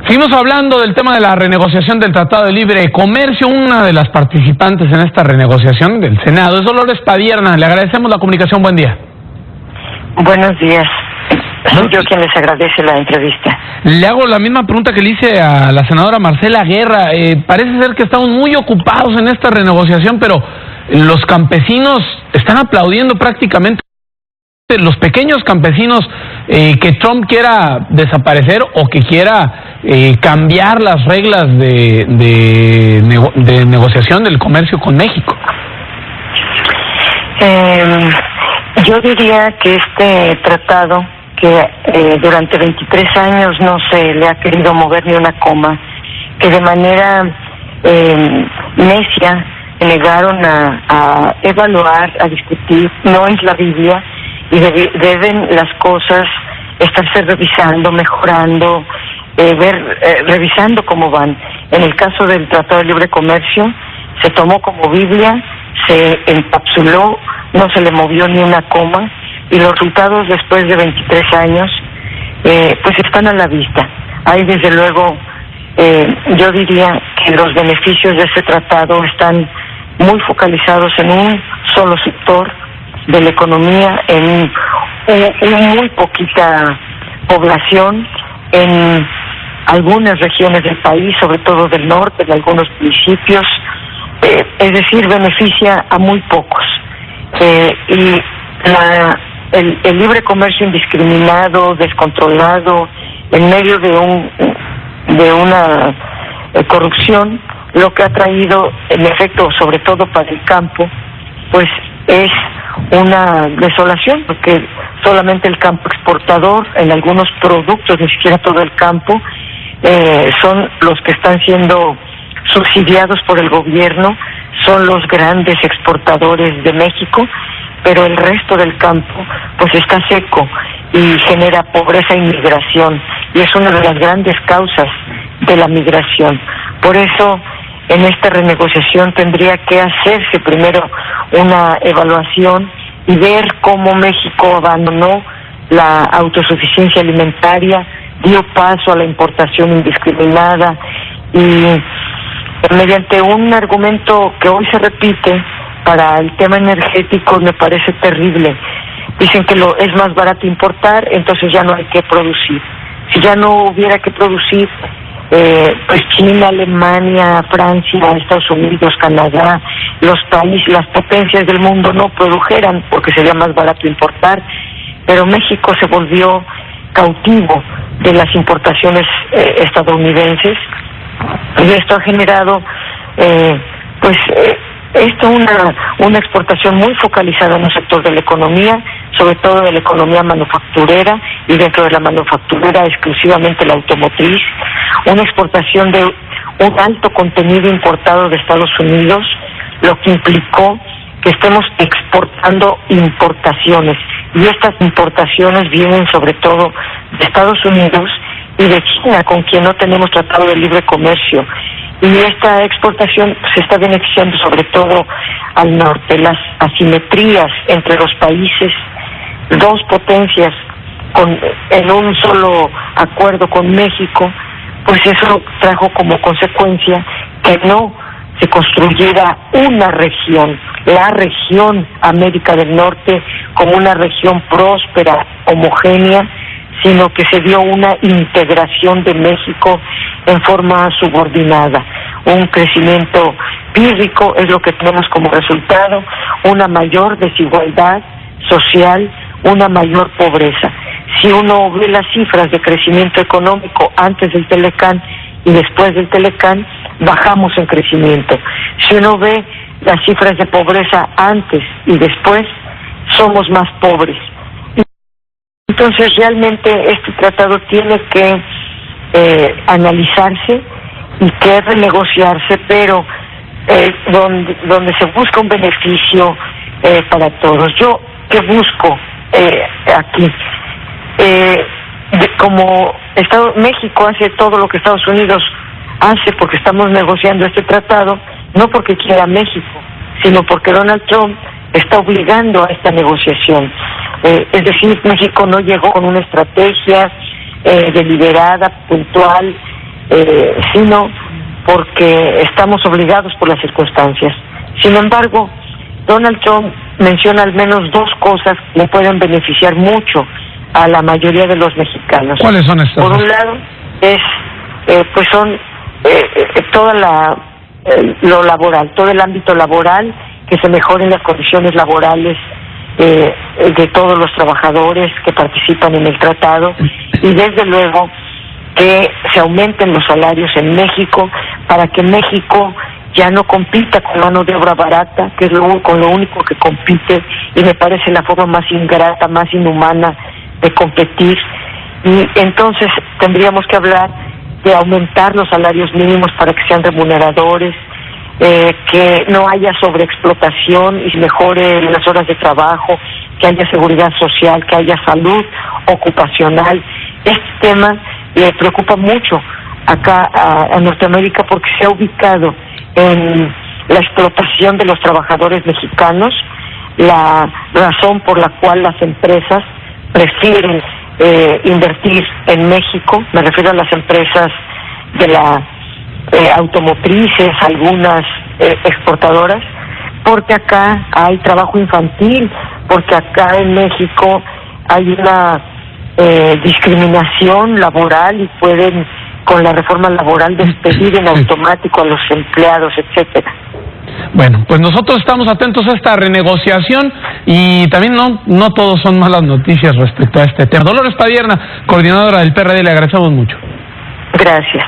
Seguimos hablando del tema de la renegociación del Tratado de Libre Comercio. Una de las participantes en esta renegociación del Senado es Dolores Padierna. Le agradecemos la comunicación. Buen día. Buenos días. Soy yo quien les agradece la entrevista. Le hago la misma pregunta que le hice a la senadora Marcela Guerra. Parece ser que estamos muy ocupados en esta renegociación, pero los campesinos están aplaudiendo prácticamente. Los pequeños campesinos que Trump quiera desaparecer o que quiera cambiar las reglas de negociación del comercio con México. Yo diría que este tratado, que durante 23 años no se le ha querido mover ni una coma, que de manera necia negaron a evaluar, a discutir, no es la Biblia, y deben las cosas estarse revisando, mejorando, revisando cómo van. En el caso del Tratado de Libre Comercio, se tomó como Biblia, se encapsuló, no se le movió ni una coma, y los resultados después de 23 años pues están a la vista. Hay desde luego, yo diría que los beneficios de ese tratado están muy focalizados en un solo sector de la economía, en muy poquita población, en algunas regiones del país, sobre todo del norte, en algunos municipios, es decir, beneficia a muy pocos. Y el libre comercio indiscriminado, descontrolado, en medio de una corrupción, lo que ha traído, en efecto, sobre todo para el campo, pues es una desolación, porque solamente el campo exportador, en algunos productos, ni siquiera todo el campo, son los que están siendo subsidiados por el gobierno, son los grandes exportadores de México, pero el resto del campo pues está seco y genera pobreza y migración, y es una de las grandes causas de la migración. Por eso, en esta renegociación tendría que hacerse primero una evaluación y ver cómo México abandonó la autosuficiencia alimentaria, dio paso a la importación indiscriminada, y mediante un argumento que hoy se repite para el tema energético me parece terrible. Dicen que es más barato importar, entonces ya no hay que producir. Si ya no hubiera que producir, pues China, Alemania, Francia, Estados Unidos, Canadá, los países, las potencias del mundo no produjeran porque sería más barato importar, pero México se volvió cautivo de las importaciones estadounidenses, y esto ha generado una exportación muy focalizada en un sector de la economía, sobre todo de la economía manufacturera, y dentro de la manufacturera exclusivamente la automotriz, una exportación de un alto contenido importado de Estados Unidos, lo que implicó que estemos exportando importaciones, y estas importaciones vienen sobre todo de Estados Unidos y de China, con quien no tenemos tratado de libre comercio, y esta exportación se está beneficiando sobre todo al norte. Las asimetrías entre los países, dos potencias en un solo acuerdo con México, pues eso trajo como consecuencia que no se construyera una región, la región América del Norte, como una región próspera, homogénea, sino que se dio una integración de México en forma subordinada. Un crecimiento pírrico es lo que tenemos como resultado, una mayor desigualdad social, una mayor pobreza. Si uno ve las cifras de crecimiento económico antes del Telecán y después del Telecán, bajamos en crecimiento. Si uno ve las cifras de pobreza antes y después, somos más pobres. Entonces, realmente este tratado tiene que analizarse y que renegociarse, pero donde se busca un beneficio para todos. Yo, ¿qué busco aquí? Como México hace todo lo que Estados Unidos hace porque estamos negociando este tratado, no porque quiera México, sino porque Donald Trump está obligando a esta negociación. Es decir, México no llegó con una estrategia deliberada, puntual, sino porque estamos obligados por las circunstancias. Sin embargo, Donald Trump menciona al menos dos cosas que le pueden beneficiar mucho a la mayoría de los mexicanos. ¿Cuáles son estas? Por un lado, son toda lo laboral, todo el ámbito laboral, que se mejoren las condiciones laborales de todos los trabajadores que participan en el tratado, y desde luego que se aumenten los salarios en México para que México ya no compita con mano de obra barata, que es con lo único que compite, y me parece la forma más ingrata, más inhumana de competir. Y entonces tendríamos que hablar de aumentar los salarios mínimos para que sean remuneradores, que no haya sobreexplotación y mejore las horas de trabajo, que haya seguridad social, que haya salud ocupacional. Este tema le preocupa mucho acá a Norteamérica porque se ha ubicado en la explotación de los trabajadores mexicanos, la razón por la cual las empresas prefieren invertir en México. Me refiero a las empresas de la automotrices, algunas exportadoras, porque acá hay trabajo infantil, porque acá en México hay una discriminación laboral y pueden, con la reforma laboral, despedir en automático a los empleados, etcétera. Bueno, pues nosotros estamos atentos a esta renegociación y también no todos son malas noticias respecto a este tema. Dolores Padierna, coordinadora del PRD, le agradecemos mucho. Gracias.